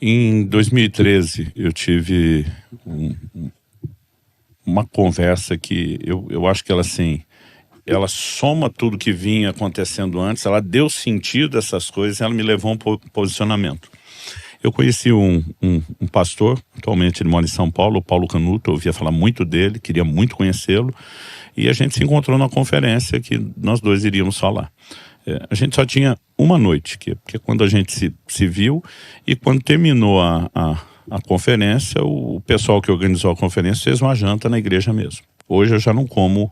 Em 2013, eu tive uma conversa que eu acho que ela, assim, ela soma tudo que vinha acontecendo antes, ela deu sentido a essas coisas, ela me levou a um posicionamento. Eu conheci um pastor, atualmente ele mora em São Paulo, o Paulo Canuto, eu ouvia falar muito dele, queria muito conhecê-lo, e a gente se encontrou na conferência que nós dois iríamos falar. A gente só tinha uma noite, que é quando a gente se viu, e quando terminou a conferência, o pessoal que organizou a conferência fez uma janta na igreja mesmo. Hoje eu já não como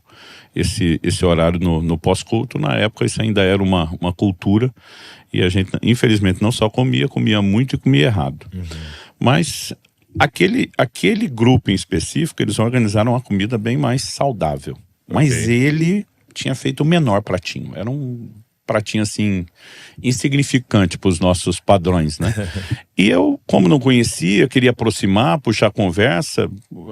esse horário no pós-culto. Na época isso ainda era uma cultura, e a gente infelizmente não só comia muito e comia errado. Mas aquele grupo em específico, eles organizaram uma comida bem mais saudável. Mas ele tinha feito o menor pratinho, era um pratinho assim, insignificante para os nossos padrões, né? E eu, como não conhecia, queria aproximar, puxar a conversa,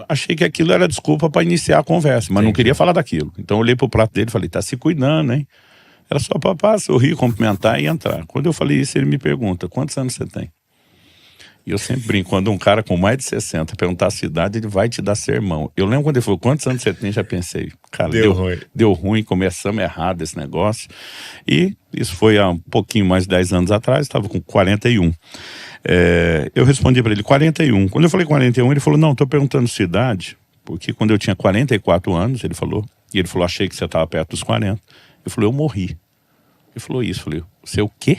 achei que aquilo era desculpa para iniciar a conversa, mas não queria falar daquilo. Então eu olhei pro prato dele e falei, tá se cuidando, hein? Era só para sorrir, cumprimentar e entrar. Quando eu falei isso, ele me pergunta, quantos anos você tem? E eu sempre brinco, quando um cara com mais de 60 perguntar a sua idade, ele vai te dar sermão. Eu lembro quando ele falou, quantos anos você tem? Já pensei, cara, deu ruim, começamos errado esse negócio. E isso foi há um pouquinho mais de 10 anos atrás, estava com 41. Eu respondi para ele, 41. Quando eu falei 41, ele falou, não, estou perguntando sua idade, porque quando eu tinha 44 anos, ele falou, achei que você estava perto dos 40. Eu falei, eu morri. Ele falou isso, eu falei, você o quê?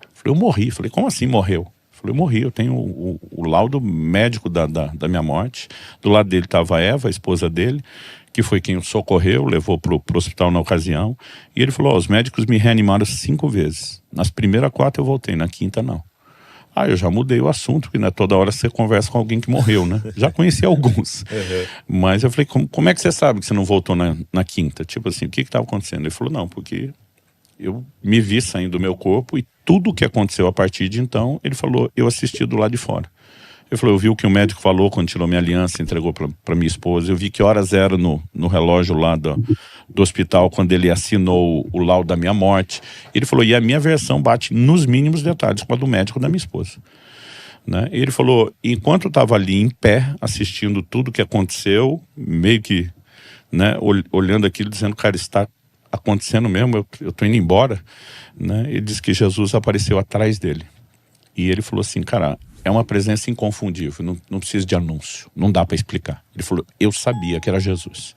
Eu falei, eu morri. Eu falei, como assim morreu? Eu morri, eu tenho o laudo médico da minha morte. Do lado dele estava a Eva, a esposa dele, que foi quem o socorreu, levou pro hospital na ocasião. E ele falou, os médicos me reanimaram 5 vezes. Nas primeiras 4 eu voltei, na quinta não. Eu já mudei o assunto, porque não é toda hora você conversa com alguém que morreu, né? Já conheci alguns. Mas eu falei, como é que você sabe que você não voltou na quinta? Tipo assim, o que estava acontecendo? Ele falou, não, porque eu me vi saindo do meu corpo e tudo o que aconteceu a partir de então, ele falou, eu assisti do lado de fora. Ele falou, eu vi o que o médico falou quando tirou minha aliança, entregou para minha esposa, eu vi que horas era no relógio lá do hospital quando ele assinou o laudo da minha morte. Ele falou, e a minha versão bate nos mínimos detalhes com a do médico da minha esposa. Né? E ele falou, enquanto eu estava ali em pé, assistindo tudo que aconteceu, meio que, né, olhando aquilo, dizendo, cara, está acontecendo mesmo, eu tô indo embora, né? Ele disse que Jesus apareceu atrás dele. E ele falou assim, cara, é uma presença inconfundível, não precisa de anúncio, não dá para explicar. Ele falou, eu sabia que era Jesus.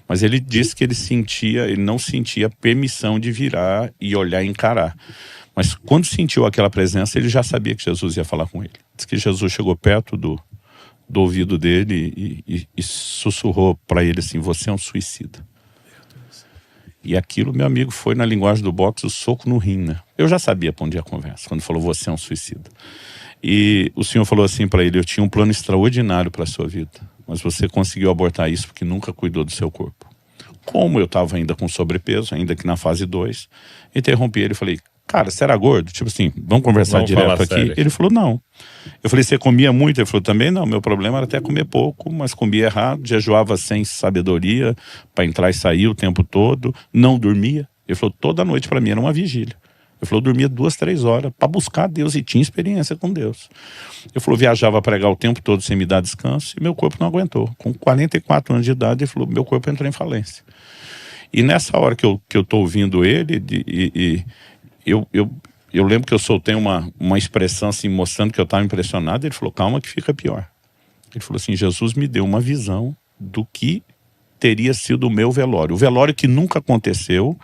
Mas ele disse que ele não sentia permissão de virar e olhar e encarar. Mas quando sentiu aquela presença, ele já sabia que Jesus ia falar com ele. Diz que Jesus chegou perto do ouvido dele e sussurrou para ele assim, você é um suicida. E aquilo, meu amigo, foi na linguagem do boxe o soco no rim, né? Eu já sabia para onde ia a conversa, quando falou, você é um suicida. E o Senhor falou assim para ele, eu tinha um plano extraordinário para a sua vida, mas você conseguiu abortar isso porque nunca cuidou do seu corpo. Como eu estava ainda com sobrepeso, ainda que na fase 2, interrompi ele e falei, cara, você era gordo? Tipo assim, vamos conversar direto aqui? Sério. Ele falou, não. Eu falei, você comia muito? Ele falou, também não, meu problema era até comer pouco, mas comia errado, jejuava sem sabedoria, para entrar e sair o tempo todo, não dormia. Ele falou, toda noite para mim era uma vigília. Ele falou, eu dormia 2, 3 horas para buscar Deus e tinha experiência com Deus. Ele falou, viajava a pregar o tempo todo sem me dar descanso e meu corpo não aguentou. Com 44 anos de idade, ele falou, meu corpo entrou em falência. E nessa hora que eu tô ouvindo ele, eu lembro que eu soltei uma expressão assim, mostrando que eu estava impressionado. Ele falou, calma que fica pior. Ele falou assim, Jesus me deu uma visão do que teria sido o meu velório. O velório que nunca aconteceu.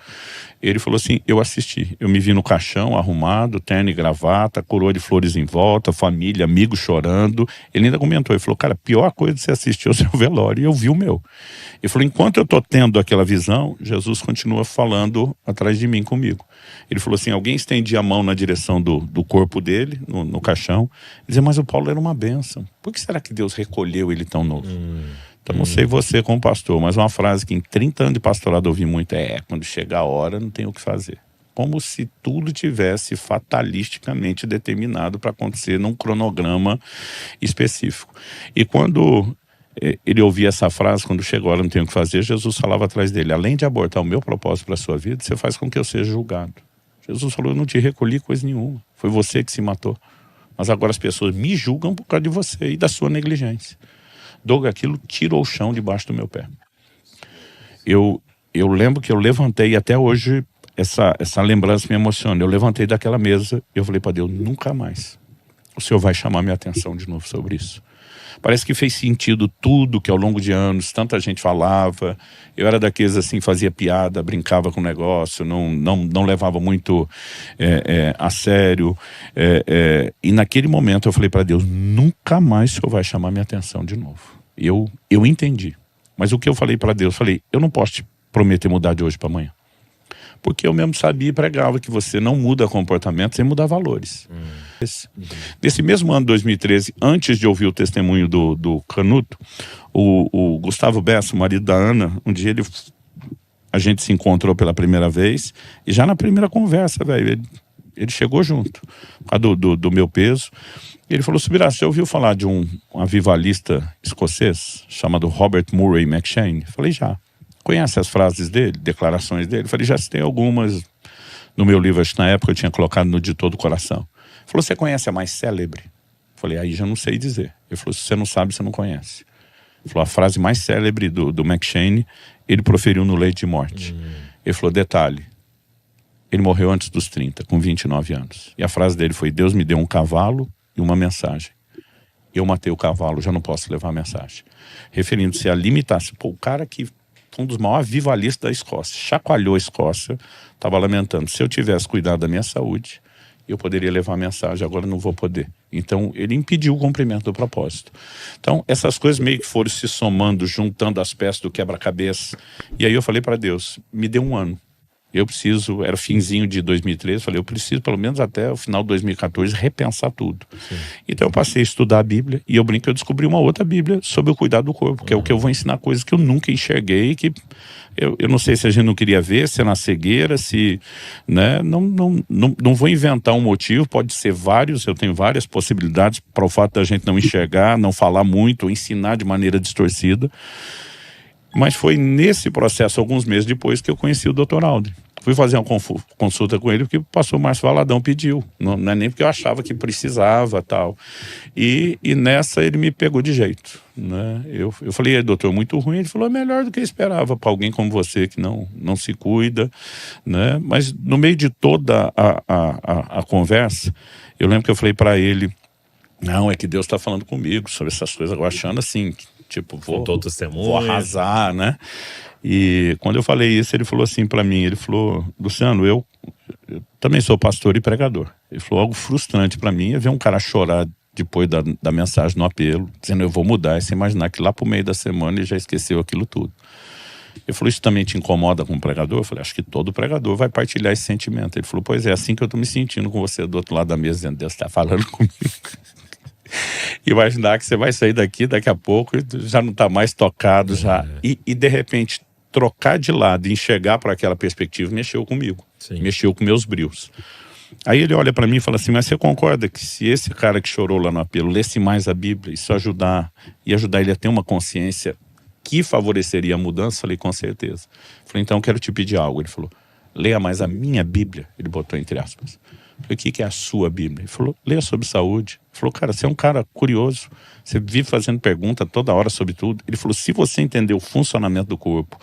Ele falou assim, eu assisti. Eu me vi no caixão, arrumado, terno e gravata, coroa de flores em volta, família, amigos chorando. Ele ainda comentou, ele falou, cara, a pior coisa de você assistir é o seu velório. E eu vi o meu. Ele falou, enquanto eu tô tendo aquela visão, Jesus continua falando atrás de mim, comigo. Ele falou assim, alguém estendia a mão na direção do corpo dele, no caixão. Ele dizia, mas o Paulo era uma bênção. Por que será que Deus recolheu ele tão novo? Então não sei você como pastor, mas uma frase que em 30 anos de pastorado eu ouvi muito quando chegar a hora não tem o que fazer. Como se tudo tivesse fatalisticamente determinado para acontecer num cronograma específico. E quando ele ouvia essa frase, quando chegou a hora não tem o que fazer, Jesus falava atrás dele, além de abortar o meu propósito para a sua vida, você faz com que eu seja julgado. Jesus falou, eu não te recolhi coisa nenhuma, foi você que se matou. Mas agora as pessoas me julgam por causa de você e da sua negligência. Doug, aquilo tirou o chão debaixo do meu pé. Eu lembro que eu levantei, e até hoje essa lembrança me emociona. Eu levantei daquela mesa e eu falei para Deus, nunca mais o Senhor vai chamar minha atenção de novo sobre isso. Parece que fez sentido tudo que ao longo de anos tanta gente falava. Eu era daqueles assim, fazia piada, brincava com o negócio, não levava muito a sério. E naquele momento eu falei para Deus, nunca mais o Senhor vai chamar minha atenção de novo. Eu entendi. Mas o que eu falei para Deus? Falei, eu não posso te prometer mudar de hoje para amanhã. Porque eu mesmo sabia e pregava que você não muda comportamento sem mudar valores. Nesse mesmo ano de 2013, antes de ouvir o testemunho do Canuto, o Gustavo Bessa, o marido da Ana, um dia a gente se encontrou pela primeira vez, e já na primeira conversa, velho, ele chegou junto, por causa do meu peso. Ele falou, Subirá, você ouviu falar de um avivalista escocês chamado Robert Murray McCheyne? Eu falei, já. Conhece as frases dele, declarações dele? Eu falei, já citei algumas no meu livro, acho que na época eu tinha colocado no De Todo o Coração. Ele falou, você conhece a mais célebre? Eu falei, aí já não sei dizer. Ele falou, se você não sabe, você não conhece. Ele falou, a frase mais célebre do McCheyne, ele proferiu no leito de morte. Ele falou, detalhe, ele morreu antes dos 30, com 29 anos. E a frase dele foi, Deus me deu um cavalo e uma mensagem. Eu matei o cavalo, já não posso levar a mensagem. Referindo-se a limitação. Pô, o cara que um dos maiores avivalistas da Escócia, chacoalhou a Escócia, estava lamentando, se eu tivesse cuidado da minha saúde, eu poderia levar a mensagem, agora não vou poder. Então ele impediu o cumprimento do propósito. Então essas coisas meio que foram se somando, juntando as peças do quebra-cabeça, e aí eu falei para Deus, me dê um ano. Eu preciso, era finzinho de 2013, falei, eu preciso pelo menos até o final de 2014 repensar tudo. Sim. Então eu passei a estudar a Bíblia e eu brinco que eu descobri uma outra Bíblia sobre o cuidado do corpo, que é o que eu vou ensinar coisas que eu nunca enxerguei, que eu não sei se a gente não queria ver, se é na cegueira, se, né, não vou inventar um motivo, pode ser vários, eu tenho várias possibilidades para o fato da gente não enxergar, não falar muito, ou ensinar de maneira distorcida. Mas foi nesse processo, alguns meses depois, que eu conheci o Dr. Alden. Fui fazer uma consulta com ele porque o pastor Márcio Valadão pediu. Não é nem porque eu achava que precisava, tal. E nessa ele me pegou de jeito, né? Eu falei, doutor, muito ruim. Ele falou, é melhor do que eu esperava para alguém como você que não se cuida, né? Mas no meio de toda a conversa, eu lembro que eu falei para ele, não, é que Deus está falando comigo sobre essas coisas, agora achando assim, tipo, vou arrasar, né? E quando eu falei isso, ele falou assim para mim, ele falou, Luciano, eu também sou pastor e pregador. Ele falou, algo frustrante para mim é ver um cara chorar depois da mensagem no apelo, dizendo eu vou mudar, e você imaginar que lá pro meio da semana ele já esqueceu aquilo tudo. Ele falou, isso também te incomoda como pregador? Eu falei, acho que todo pregador vai partilhar esse sentimento. Ele falou, pois é, assim que eu tô me sentindo com você do outro lado da mesa, dizendo, Deus está falando comigo. Imaginar que você vai sair daqui daqui a pouco e já não está mais tocado, já. E de repente trocar de lado e enxergar para aquela perspectiva mexeu comigo. Sim. Mexeu com meus brios. Aí ele olha para mim e fala assim, mas você concorda que se esse cara que chorou lá no apelo lesse mais a Bíblia, isso ajudar ele a ter uma consciência que favoreceria a mudança? Eu falei, com certeza. Eu falei, então eu quero te pedir algo. Ele falou, leia mais a minha Bíblia. Ele botou entre aspas. Eu falei, o que é a sua Bíblia? Ele falou, leia sobre saúde. Ele falou, cara, você é um cara curioso, você vive fazendo pergunta toda hora sobre tudo. Ele falou, se você entender o funcionamento do corpo,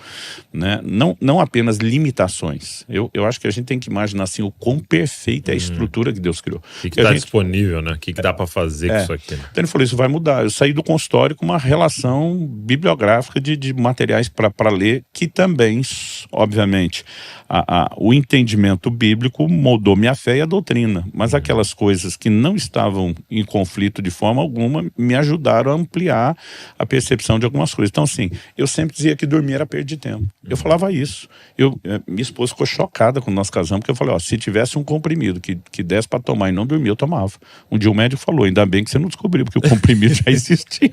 né, não apenas limitações, eu acho que a gente tem que imaginar assim, o quão perfeita é a estrutura que Deus criou. O que está disponível, né? O que dá para fazer com isso aqui? Né? Então ele falou, isso vai mudar. Eu saí do consultório com uma relação bibliográfica de materiais para ler, que também, obviamente, o entendimento bíblico moldou minha fé e a doutrina, mas aquelas coisas que não estavam em conflito de forma alguma me ajudaram a ampliar a percepção de algumas coisas. Então assim, eu sempre dizia que dormir era perda de tempo. Eu falava isso. Minha esposa ficou chocada quando nós casamos, porque eu falei, ó, se tivesse um comprimido que desse para tomar e não dormir, eu tomava. Um dia o médico falou, ainda bem que você não descobriu, porque o comprimido já existia.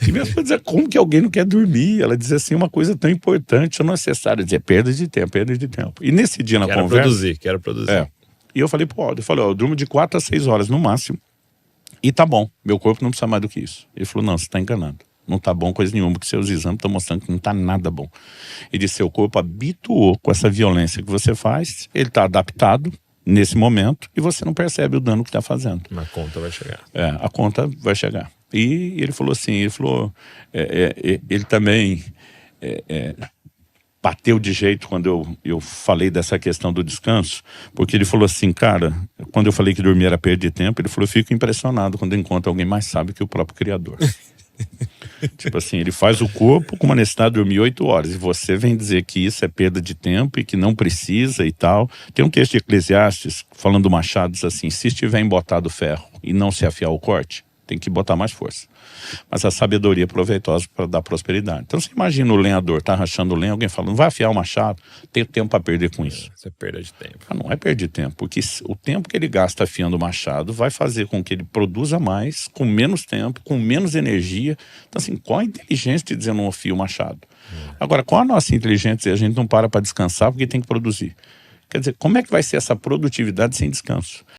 E minha esposa dizia, como que alguém não quer dormir? Ela dizia assim, uma coisa tão importante, não é necessário. Dizia, perda de tempo. E nesse dia na conversa... Quero produzir. E eu falei, pô, eu durmo de 4 a 6 horas no máximo. E tá bom, meu corpo não precisa mais do que isso. Ele falou, não, você tá enganado. Não tá bom coisa nenhuma, porque seus exames estão mostrando que não tá nada bom. Ele disse, seu corpo habituou com essa violência que você faz, ele tá adaptado, nesse momento e você não percebe o dano que está fazendo. A conta vai chegar. A conta vai chegar. E ele falou assim, ele também bateu de jeito quando eu falei dessa questão do descanso, porque ele falou assim, cara, quando eu falei que dormir era perda de tempo, ele falou, eu fico impressionado quando eu encontro alguém mais sábio que o próprio Criador. Tipo assim, ele faz o corpo com uma necessidade de dormir 8 horas e você vem dizer que isso é perda de tempo e que não precisa e tal. Tem um texto de Eclesiastes falando do machado, diz assim, se estiver embotado ferro e não se afiar o corte, tem que botar mais força. Mas a sabedoria é proveitosa para dar prosperidade. Então você imagina o lenhador, tá rachando lenha, alguém falando, não vai afiar o machado, tem tempo para perder com isso. Isso é perda de tempo. Não é perder tempo, porque o tempo que ele gasta afiando o machado vai fazer com que ele produza mais, com menos tempo, com menos energia. Então assim, qual a inteligência de dizer não afia o machado? Agora, qual a nossa inteligência? A gente não para descansar porque tem que produzir. Quer dizer, como é que vai ser essa produtividade sem descanso?